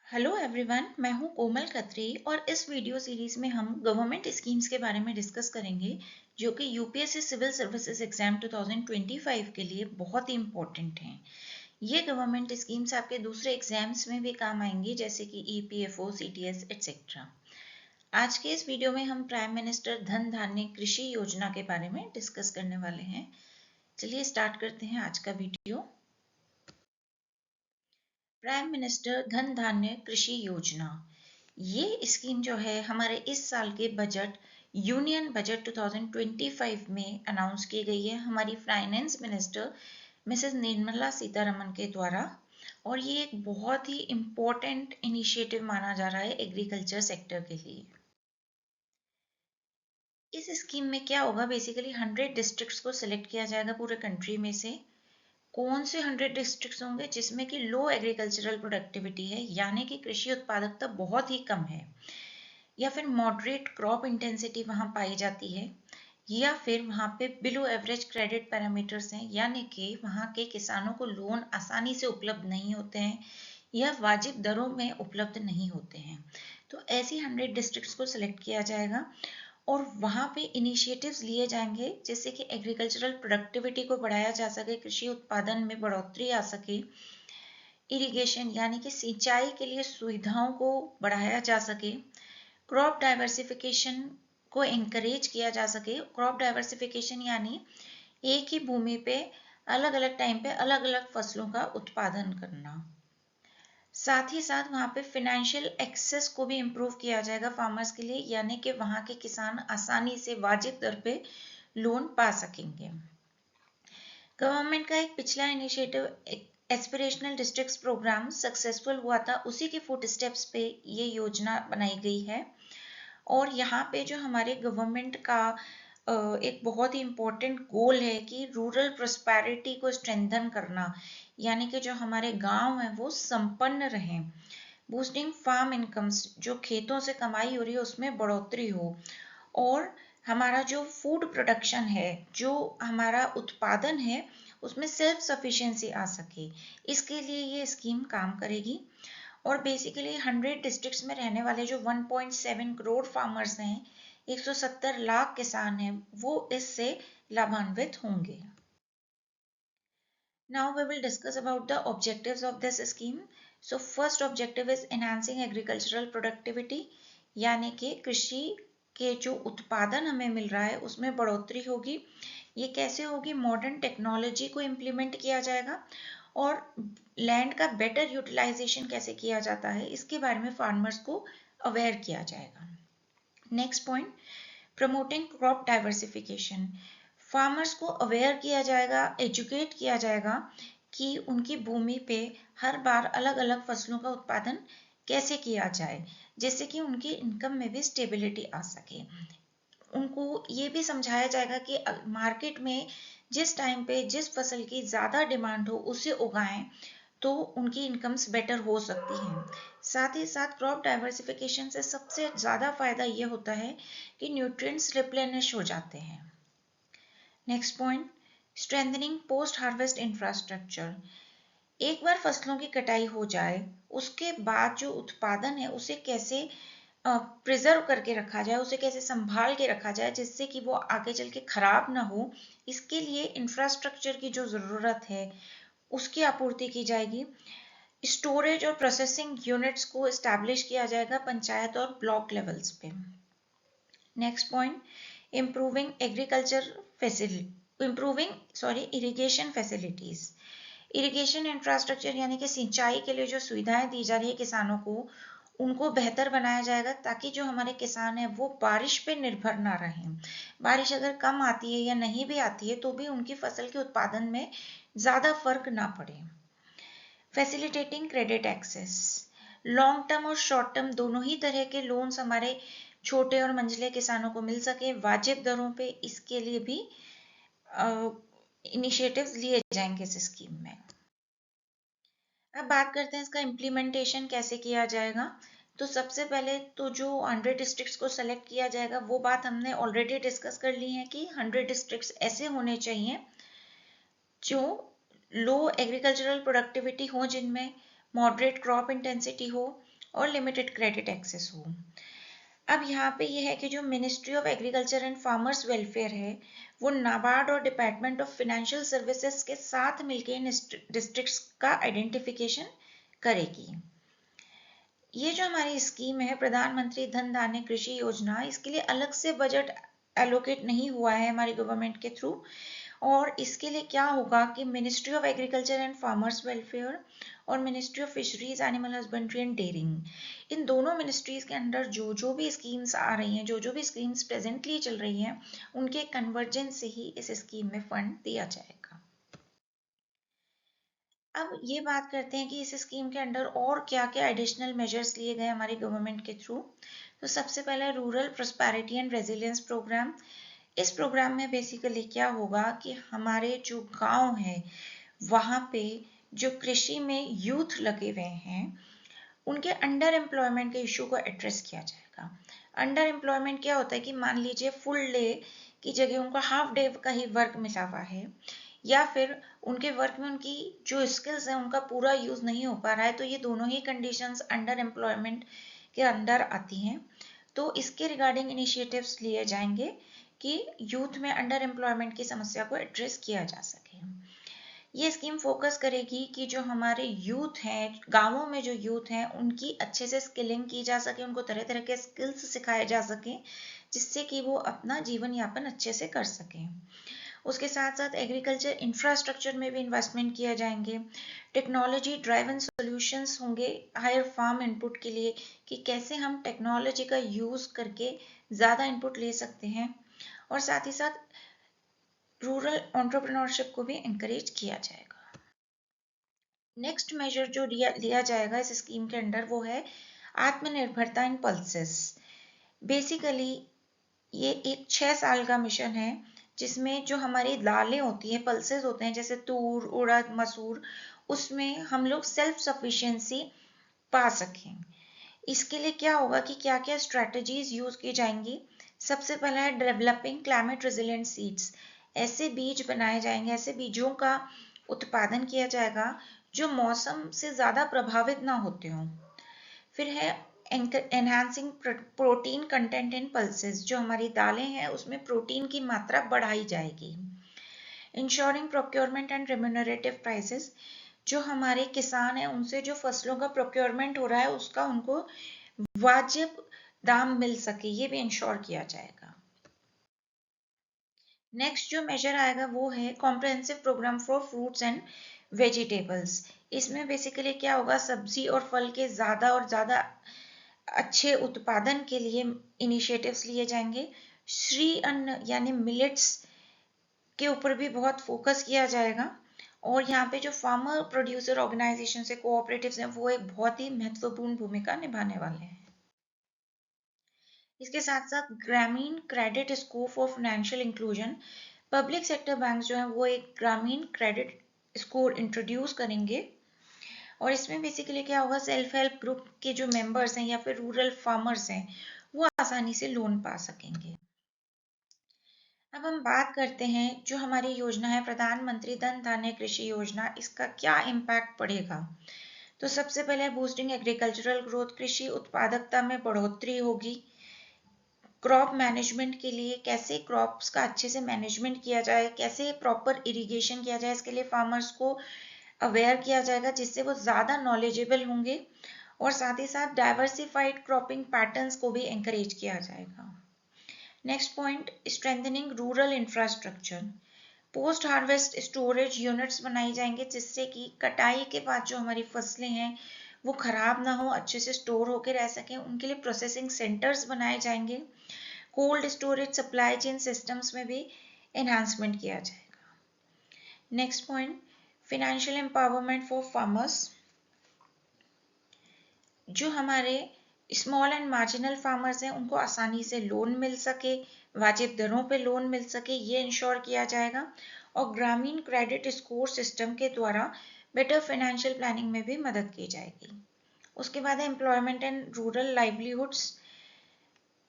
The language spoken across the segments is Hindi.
हेलो एवरीवन, मैं हूं कोमल खत्री और इस वीडियो सीरीज में हम गवर्नमेंट स्कीम्स के बारे में डिस्कस करेंगे जो कि यूपीएससी सिविल सर्विसेज एग्जाम 2025 के लिए बहुत ही इम्पोर्टेंट हैं। ये गवर्नमेंट स्कीम्स आपके दूसरे एग्जाम्स में भी काम आएंगी जैसे कि ईपीएफओ, सीटीएस एटसेट्रा। आज के इस वीडियो में हम प्राइम मिनिस्टर धन धान्य कृषि योजना के बारे में डिस्कस करने वाले हैं। चलिए स्टार्ट करते हैं आज का वीडियो। प्राइम मिनिस्टर धन धान्य कृषि योजना, ये स्कीम जो है हमारे इस साल के बजट यूनियन बजट 2025 में अनाउंस की गई है हमारी finance minister Mrs Nirmala Sitharaman के द्वारा। और ये एक बहुत ही इम्पोर्टेंट इनिशिएटिव माना जा रहा है एग्रीकल्चर सेक्टर के लिए। इस स्कीम में क्या होगा, बेसिकली 100 डिस्ट्रिक्ट्स को सिलेक्ट किया जाएगा पूरे कंट्री में से। कौन से 100 डिस्ट्रिक्ट्स होंगे जिसमें कि लो एग्रीकल्चरल प्रोडक्टिविटी है, यानी कि कृषि उत्पादकता बहुत ही कम है, या फिर मॉडरेट क्रॉप इंटेंसिटी वहां पाई जाती है, या फिर वहां पे बिलो एवरेज क्रेडिट पैरामीटर्स हैं, यानी कि वहां के किसानों को लोन आसानी से उपलब्ध नहीं होते हैं या वाजिब दरों में उपलब्ध नहीं होते हैं। तो ऐसी 100 डिस्ट्रिक्ट्स को सिलेक्ट किया जाएगा और वहाँ पे इनिशिएटिव्स लिए जाएंगे जिससे कि एग्रीकल्चरल प्रोडक्टिविटी को बढ़ाया जा सके, कृषि उत्पादन में बढ़ोतरी आ सके, इरिगेशन यानी कि सिंचाई के लिए सुविधाओं को बढ़ाया जा सके, क्रॉप डाइवर्सिफिकेशन को एनकरेज किया जा सके। क्रॉप डाइवर्सिफिकेशन यानी एक ही भूमि पे अलग अलग टाइम पे अलग अलग फसलों का उत्पादन करना। साथ ही साथ वहाँ पे फिनेंशियल एक्सेस को भी इम्प्रूव किया जाएगा फार्मर्स के लिए, यानी कि वहाँ के किसान आसानी से वाजिब दर पे लोन पा सकेंगे। गवर्नमेंट का एक पिछला initiative aspirational districts programme successful हुआ था, उसी के फुट स्टेप्स पे ये योजना बनाई गई है। और यहाँ पे जो हमारे गवर्नमेंट का एक बहुत ही इम्पोर्टेंट गोल है कि रूरल प्रोस्पेरिटी को स्ट्रेंथन करना, यानी कि जो हमारे गांव हैं वो संपन्न रहें। बूस्टिंग फार्म इनकम्स, जो खेतों से कमाई हो रही है उसमें बढ़ोतरी हो, और हमारा जो फूड प्रोडक्शन है, जो हमारा उत्पादन है, उसमें सेल्फ सफिशिएंसी आ सके, इसके लिए ये स्कीम काम करेगी। और बेसिकली 100 डिस्ट्रिक्ट्स में रहने वाले जो 1.7 करोड़ फार्मर्स हैं, 170 लाख किसान हैं, वो इससे लाभान्वित होंगे। Now we will discuss about the objectives of this scheme. So first objective is enhancing agricultural productivity, यानी कि कृषि के जो उत्पादन हमें मिल रहा है उसमें बढ़ोतरी होगी। ये कैसे होगी? मॉडर्न टेक्नोलॉजी को इम्प्लीमेंट किया जाएगा और लैंड का बेटर यूटिलाइजेशन कैसे किया जाता है इसके बारे में फार्मर्स को अवेयर किया जाएगा। Next point, promoting crop diversification. Farmers को अवेयर किया जाएगा, एजुकेट किया जाएगा कि उनकी भूमि पे हर बार अलग अलग फसलों का उत्पादन कैसे किया जाए, जिससे कि उनकी इनकम में भी स्टेबिलिटी आ सके। उनको ये भी समझाया जाएगा कि मार्केट में जिस टाइम पे जिस फसल की ज़्यादा डिमांड हो उसे उगाएं तो उनकी इनकम्स बेटर हो सकती हैं। साथ ही साथ क्रॉप डाइवर्सिफिकेशन से सबसे ज़्यादा फायदा ये होता है कि न्यूट्रिएंट्स रिप्लेनिश हो जाते हैं। Next point, strengthening post harvest infrastructure. एक बार फसलों की कटाई हो जाए उसके बाद जो उत्पादन है उसे कैसे प्रिजर्व करके रखा जाए, उसे कैसे संभाल के रखा जाए जिससे कि वो आगे चल के खराब ना हो, इसके लिए इंफ्रास्ट्रक्चर की जो ज़रूरत है उसकी आपूर्ति की जाएगी। स्टोरेज और प्रोसेसिंग यूनिट्स को इस्टेब्लिश किया जाएगा पंचायत और ब्लॉक लेवल्स पे। Next point, improving irrigation facilities. Irrigation infrastructure यानी कि सिंचाई के लिए जो सुविधाएं दी जा रही है किसानों को, उनको बेहतर बनाया जाएगा ताकि जो हमारे किसान हैं वो बारिश पे निर्भर ना रहें। बारिश अगर कम आती है या नहीं भी आती है तो भी उनकी फसल के उत्पादन में ज़्यादा फर्क ना पड़े। Facilitating credit access, long term और शॉर्ट टर्म दोनों ही तरह के लोन्स हमारे छोटे और मंझले किसानों को मिल सके वाजिब दरों पे, इसके लिए भी इनिशिएटिव्स लिए जाएंगे इस स्कीम में। अब बात करते हैं इसका इम्प्लीमेंटेशन कैसे किया जाएगा। तो सबसे पहले तो जो 100 डिस्ट्रिक्ट्स को सेलेक्ट किया जाएगा वो बात हमने ऑलरेडी डिस्कस कर ली है कि 100 डिस्ट्रिक्ट्स ऐसे होने चाहिए जो लो एग्रीकल्चरल प्रोडक्टिविटी हो, जिनमें मॉडरेट क्रॉप इंटेंसिटी हो, और लिमिटेड क्रेडिट एक्सेस हो। अब यहाँ पे ये है कि जो ministry of agriculture and farmers welfare है वो नाबार्ड और डिपार्टमेंट ऑफ फाइनेंशियल सर्विसेज के साथ मिलकर इन डिस्ट्रिक्ट्स का आइडेंटिफिकेशन करेगी। ये जो हमारी स्कीम है प्रधानमंत्री धन धान्य कृषि योजना, इसके लिए अलग से बजट एलोकेट नहीं हुआ है हमारी गवर्नमेंट के थ्रू। और इसके लिए क्या होगा कि ministry of agriculture and farmers welfare और ministry of fisheries animal husbandry and dairying, इन दोनों मिनिस्ट्रीज के अंडर जो जो भी स्कीम्स आ रही हैं, जो जो भी स्कीम्स प्रेजेंटली चल रही हैं, उनके कन्वर्जेंस से ही इस स्कीम में फंड दिया जाएगा। अब ये बात करते हैं कि इस स्कीम के अंडर और क्या क्या एडिशनल मेजर्स लिए गए हमारी गवर्नमेंट के थ्रू। तो सबसे पहला rural prosperity and resilience programme. इस प्रोग्राम में बेसिकली क्या होगा कि हमारे जो गांव हैं वहाँ पे जो कृषि में यूथ लगे हुए हैं उनके अंडर एम्प्लॉयमेंट के इशू को एड्रेस किया जाएगा। अंडर एम्प्लॉयमेंट क्या होता है कि मान लीजिए फुल डे की जगह उनको हाफ डे का ही वर्क मिला हुआ है, या फिर उनके वर्क में उनकी जो स्किल्स हैं उनका पूरा यूज नहीं हो पा रहा है, तो ये दोनों ही कंडीशंस अंडर एम्प्लॉयमेंट के अंदर आती हैं। तो इसके रिगार्डिंग इनिशिएटिव्स लिए जाएंगे कि यूथ में अंडर एम्प्लॉयमेंट की समस्या को एड्रेस किया जा सके। ये स्कीम फोकस करेगी कि जो हमारे यूथ हैं, गांवों में जो यूथ हैं, उनकी अच्छे से स्किलिंग की जा सके, उनको तरह तरह के स्किल्स सिखाए जा सके जिससे कि वो अपना जीवन यापन अच्छे से कर सकें। उसके साथ साथ एग्रीकल्चर इंफ्रास्ट्रक्चर में भी इन्वेस्टमेंट किया जाएंगे। टेक्नोलॉजी ड्राइवन सॉल्यूशंस होंगे हायर फार्म इनपुट के लिए कि कैसे हम टेक्नोलॉजी का यूज करके ज़्यादा इनपुट ले सकते हैं। और साथ ही साथ रूरल एंटरप्रेन्योरशिप को भी एनकरेज किया जाएगा। नेक्स्ट मेजर जो लिया जाएगा इस स्कीम के अंडर वो है आत्मनिर्भरता इन पल्सेस। बेसिकली ये एक 6 साल का मिशन है जिसमें जो हमारी दालें होती हैं, पल्सेस होते हैं जैसे तूर, उड़द, मसूर, उसमें हम लोग सेल्फ सफिशिएंसी पा सकें। इसके लिए क्या होगा कि क्या क्या स्ट्रेटजीज यूज की जाएंगी। सबसे पहला है डेवलपिंग क्लाइमेट रेजिलिएंट सीड्स। ऐसे बीज बनाए जाएंगे, ऐसे बीजों का उत्पादन किया जाएगा जो मौसम से ज़्यादा प्रभावित ना होते हों। फिर है enhancing protein content in pulses. जो हमारी दालें हैं उसमें प्रोटीन की मात्रा बढ़ाई जाएगी। Ensuring procurement and remunerative prices. जो हमारे किसान हैं उनसे जो फसलों का प्रोक्योरमेंट हो रहा है उसका उनको वाजिब दाम मिल सके, ये भी इंश्योर किया जाएगा। नेक्स्ट जो मेजर आएगा वो है comprehensive programme for fruits and vegetables. इसमें बेसिकली क्या होगा, सब्जी और फल के ज़्यादा और ज़्यादा अच्छे उत्पादन के लिए इनिशिएटिव्स लिए जाएंगे। श्री अन्न यानी मिलेट्स के ऊपर भी बहुत फोकस किया जाएगा। और यहाँ पे जो फार्मर प्रोड्यूसर ऑर्गेनाइजेशन से कोऑपरेटिव्स हैं वो एक बहुत ही महत्वपूर्ण भूमिका निभाने वाले हैं। इसके साथ साथ ग्रामीण credit score for financial inclusion. Public sector bank जो है वो एक ग्रामीण क्रेडिट स्कोर इंट्रोड्यूस करेंगे। और इसमें बेसिकली क्या होगा, सेल्फ हेल्प ग्रुप के जो मेंबर्स हैं या फिर रूरल फार्मर्स हैं वो आसानी से लोन पा सकेंगे। अब हम बात करते हैं जो हमारी योजना है प्रधानमंत्री धन धान्य कृषि योजना, इसका क्या इम्पैक्ट पड़ेगा। तो सबसे पहले बूस्टिंग एग्रीकल्चरल ग्रोथ, कृषि उत्पादकता में बढ़ोतरी होगी। क्रॉप मैनेजमेंट के लिए कैसे क्रॉप्स का अच्छे से मैनेजमेंट किया जाए, कैसे प्रॉपर इरिगेशन किया जाए, इसके लिए फार्मर्स को अवेयर किया जाएगा जिससे वो ज़्यादा नॉलेजेबल होंगे। और साथ ही साथ डाइवर्सिफाइड क्रॉपिंग पैटर्न्स को भी एंकरेज किया जाएगा। Next point, strengthening rural infrastructure. Post harvest storage units बनाई जाएंगे जिससे कि कटाई के बाद जो हमारी फसलें हैं वो खराब ना हो, अच्छे से स्टोर होकर रह सकें। उनके लिए प्रोसेसिंग सेंटर्स बनाए जाएंगे। Cold storage supply chain systems में भी एनहांसमेंट किया जाएगा। Next point, financial empowerment for farmers. जो हमारे स्मॉल एंड मार्जिनल फार्मर्स हैं उनको आसानी से लोन मिल सके, वाजिब दरों पे लोन मिल सके, ये इंश्योर किया जाएगा। और ग्रामीण क्रेडिट स्कोर सिस्टम के द्वारा बेटर फाइनेंशियल प्लानिंग में भी मदद की जाएगी। उसके बाद है एम्प्लॉयमेंट एंड रूरल लाइवलीहुड्स।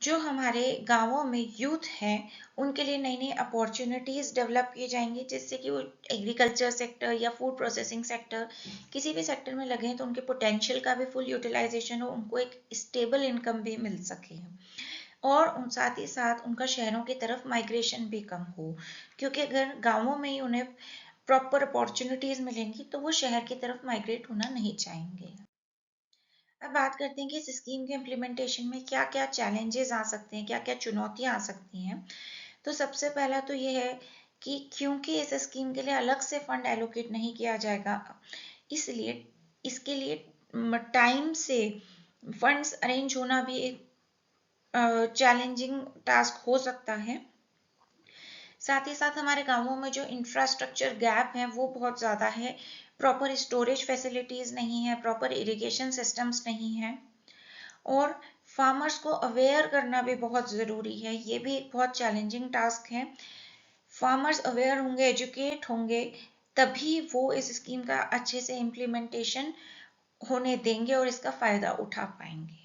जो हमारे गांवों में यूथ हैं उनके लिए नई नई अपॉर्चुनिटीज़ डेवलप की जाएंगी, जिससे कि वो एग्रीकल्चर सेक्टर या फूड प्रोसेसिंग सेक्टर किसी भी सेक्टर में लगे तो उनके पोटेंशियल का भी फुल यूटिलाइजेशन हो, उनको एक स्टेबल इनकम भी मिल सके और उन साथ ही साथ उनका शहरों की तरफ माइग्रेशन भी कम हो, क्योंकि अगर गांवों में ही उन्हें प्रॉपर अपॉर्चुनिटीज़ मिलेंगी तो वो शहर की तरफ माइग्रेट होना नहीं चाहेंगे। अब बात करते हैं कि इस स्कीम के इम्प्लीमेंटेशन में क्या क्या चैलेंजेस आ सकते हैं, क्या क्या चुनौतियां आ सकती हैं। तो सबसे पहला तो ये है कि क्योंकि इस स्कीम के लिए अलग से फंड एलोकेट नहीं किया जाएगा, इसलिए इसके लिए टाइम से फंड्स अरेंज होना भी एक चैलेंजिंग टास्क हो सकता है। साथ ही साथ हमारे गांवों में जो इंफ्रास्ट्रक्चर गैप है वो बहुत ज़्यादा है, प्रॉपर स्टोरेज फैसिलिटीज़ नहीं है, प्रॉपर इरिगेशन सिस्टम्स नहीं है, और फार्मर्स को अवेयर करना भी बहुत ज़रूरी है, ये भी एक बहुत चैलेंजिंग टास्क है। फार्मर्स अवेयर होंगे, एजुकेट होंगे, तभी वो इस स्कीम का अच्छे से इम्प्लीमेंटेशन होने देंगे और इसका फ़ायदा उठा पाएंगे।